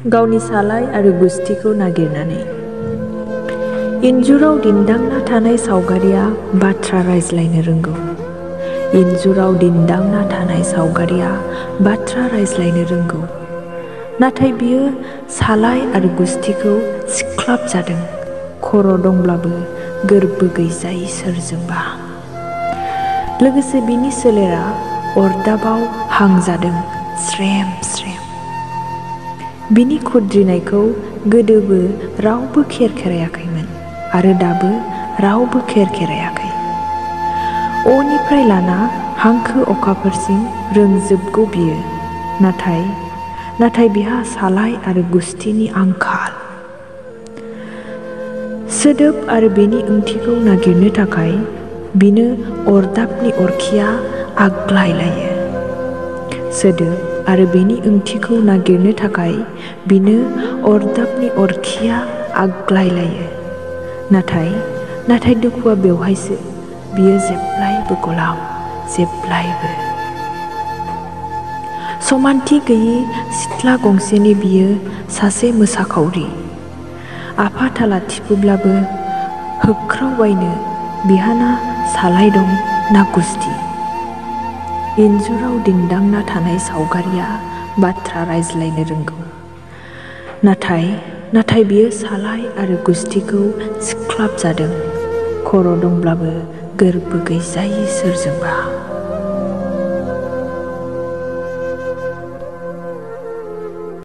गावनि सालाय आरो गुस्थिखौ नागिरनानै। इन्जुराव दिन्दांना थानाय सावगारिया बाथ्रा रायज्लायनो रोंगौ। इन्जुराव दिन्दांना थानाय सावगारिया बाथ्रा रायज्लायनो रोंगौ। नाथाय बियो सालाय आरो गुस्थिखौ सिख्लाबजादों, खर' दंब्लाबो गोर्बो गैजायै सोरजोंबा। लोगोसे बिनि सोलेरा अरदाबाव हांजादों स्रेम स्रेम। बिनि खुद्रिनायखौ गोदोबो रावबो खेरखेरायाखैमोन आरो दाबो रावबो खेरखेरायाखै। अनिफ्राय लाना हांखो अखाफोरसिम रोंजोबगौ बियो, नाथाय बिहा सालाय आरो गुस्थिनि आंखाल। सोदोब आरो बेनि ओंथिखौ नागिरनो थाखाय बिनो अरदाबनि अरखिया आग्लायलायो। सोदोब आरो बेनि ओंथिखौ नागिरनो थाखाय बिनो अरदाबनि अरखिया आग्लायलायो। नाथाय दुखुआ बेवहायसो, बियो जेब्लायबो गलाम, जेब्लायबो। समानथि गैयि सिथ्ला गंसेनि बियो सासे मोसाखावरि। आफाथाला थिफुब्लाबो होख्रावबायनो बिहाना सालाय दं ना गुस्थि। इन्जुराव दिन्दांना थानाय सावगारिया बाथ्रा रायज्लायनो रोंगौ। नाथाय बियो सालाय आरो गुस्थिखौ सिख्लाबजादों, खर' दंब्लाबो गोर्बो गैजायै सोरजोंबा।